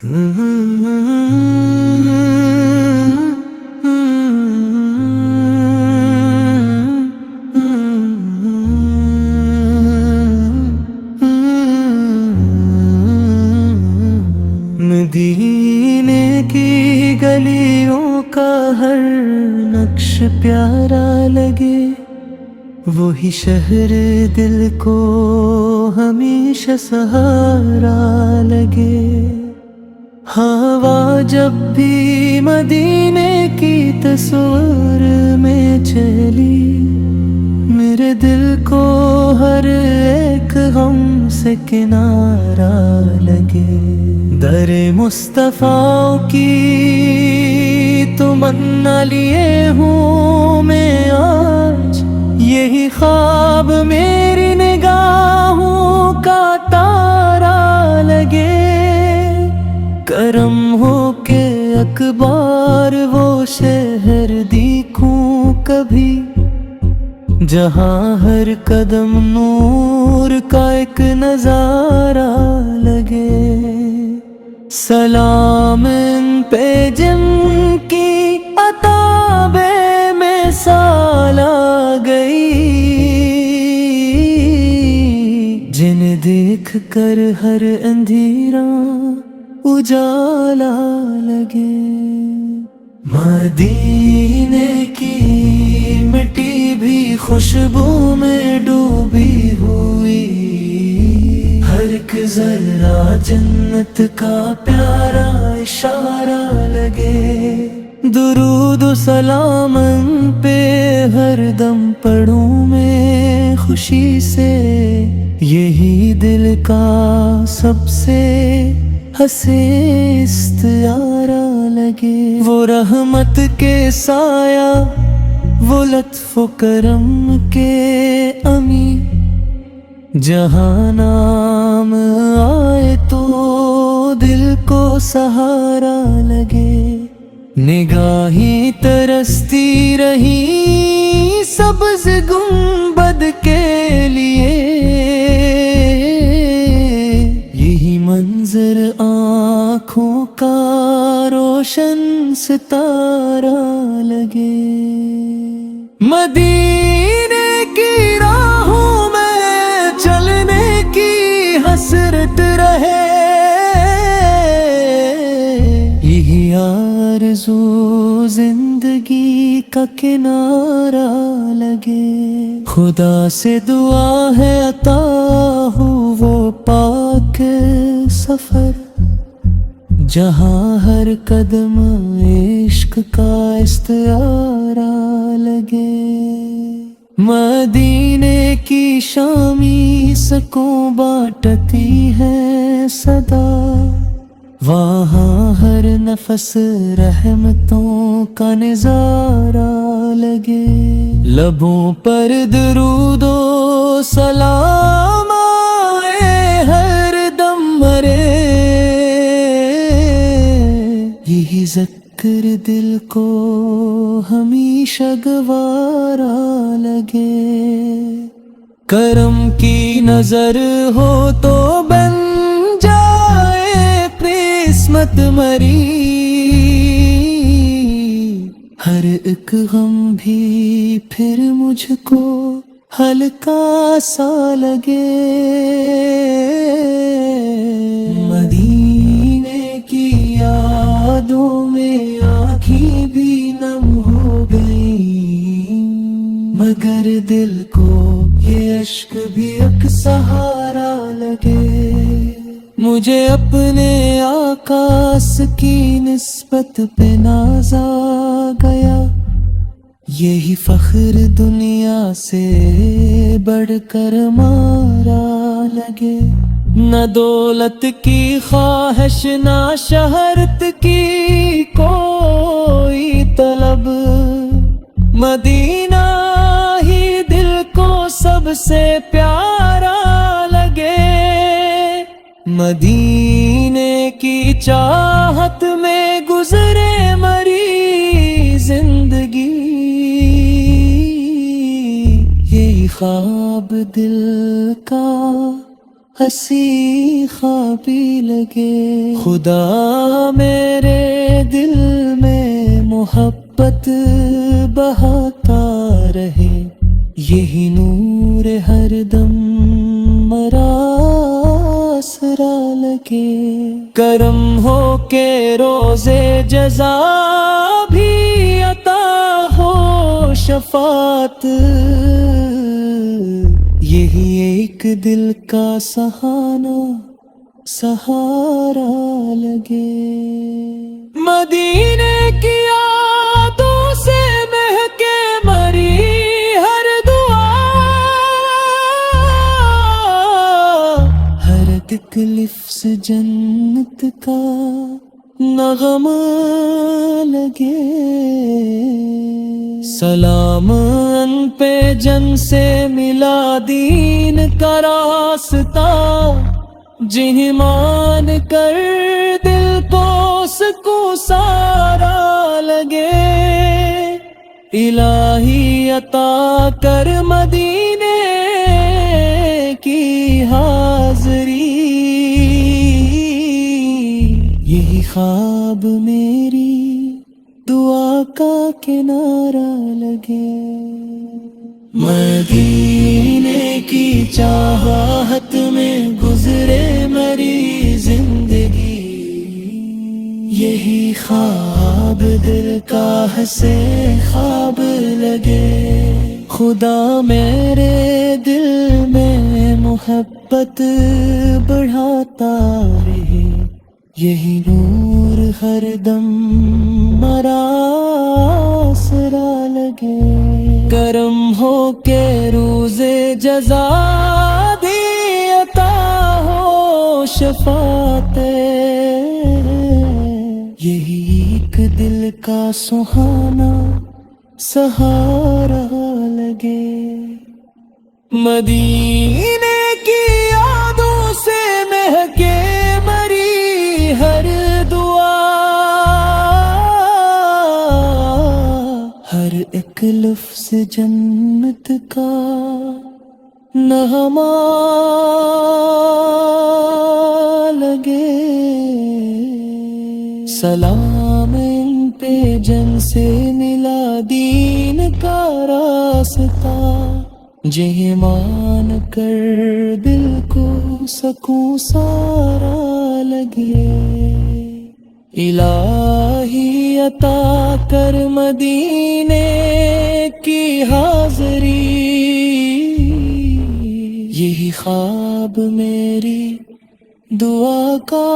مدینے کی گلیوں کا ہر نقش پیارا لگے، وہی شہر دل کو ہمیشہ سہارا لگے۔ ہوا جب بھی مدینے کی تصور میں چلی، میرے دل کو ہر ایک غم سے کنارہ لگے۔ در مصطفیٰ کی تمنا لیے ہوں میں آج، یہی خواب میری نگاہوں کا تارا لگے۔ کرم ہو کہ اکبار وہ شہر دیکھوں کبھی، جہاں ہر قدم نور کا ایک نظارہ لگے۔ سلام ان پہ جن کی عطا بے مثال آ گئی، جنہیں دیکھ کر ہر اندھیرا اجالا لگے۔ مدینے کی مٹی بھی خوشبو میں ڈوبی ہوئی، ہر ایک ذرہ جنت کا پیارا اشارہ لگے۔ درود و سلام ان پہ ہر دم پڑھوں میں خوشی سے، یہی دل کا سب سے ہنسے استعارہ لگے۔ وہ رحمت کے سایہ، وہ لطف و کرم کے امی، جہاں نام آئے تو دل کو سہارا لگے۔ نگاہیں ترستی رہی سبز گنبد کے لیے، یہی منظر آنکھوں کا روشن ستارہ لگے۔ مدینے کی راہوں میں چلنے کی حسرت رہے، یہی آرزو زندگی کا کنارہ لگے۔ خدا سے دعا ہے عطا ہو وہ پاک سفر، جہاں ہر قدم عشق کا استعارہ لگے۔ مدینے کی شامی سکوں بانٹتی ہے صدا، وہاں ہر نفس رحمتوں کا نظارہ لگے۔ لبوں پر درود و سلام آئے ہر دم مرے، یہی ذکر دل کو ہمیشہ گوارا لگے۔ کرم کی نظر ہو تو بن جائے قسمت مری، ہر ایک غم بھی پھر مجھ کو ہلکا سا لگے۔ مدینے کی یادوں میں آنکھیں بھی نم ہو گئیں، مگر دل کو یہ اشک بھی ایک سہارا لگے۔ مجھے اپنے آقاس کی نسبت پہ ناز آ گیا، یہی فخر دنیا سے بڑھ کر مارا لگے۔ نہ دولت کی خواہش نہ شہرت کی کوئی طلب، مدینہ ہی دل کو سب سے پیارا لگے۔ مدینے کی چاہت میں گزرے مری زندگی، یہی خواب دل کا ہنسی خوابی لگے. خدا میرے دل میں محبت بہاتا رہے، یہی نور ہر دم مرا آسرا لگے. کرم ہو کہ روزے جزا بھی عطا ہو شفاعت، یہی ایک دل کا سہانا سہارا لگے. مدینے کی یادوں سے مہکے مری ہر دعا، ہر ایک لفظ جنت کا نغمہ لگے. سلام ان پہ جن سے ملا دین کا راستہ، جنہیں مان کر دل کو سکون سارا لگے. الہی عطا کر مدینے کی حاضری، یہی خواب میری دعا کا کنارہ لگے. مدینے کی چاہت میں گزرے میری زندگی، یہی خواب دل کا ہنسے خواب لگے. خدا میرے دل میں محبت بڑھاتا رہے، یہی نور ہر دم مرا آسرا لگے. کرم ہو کہ روزے جزا بھی عطا ہو شفاعت، یہی ایک دل کا سہانا سہارا لگے. مدینے کی یادوں سے مہکے مری ہر دعا، ہر ایک لفظ جنت کا نغمہ لگے. سلام ان پہ جن سے ملا دین کا راستہ، جنہیں مان کر دل کو سکون سارا لگے. الہی عطا کر مدینے کی حاضری، یہی خواب میری دعا کا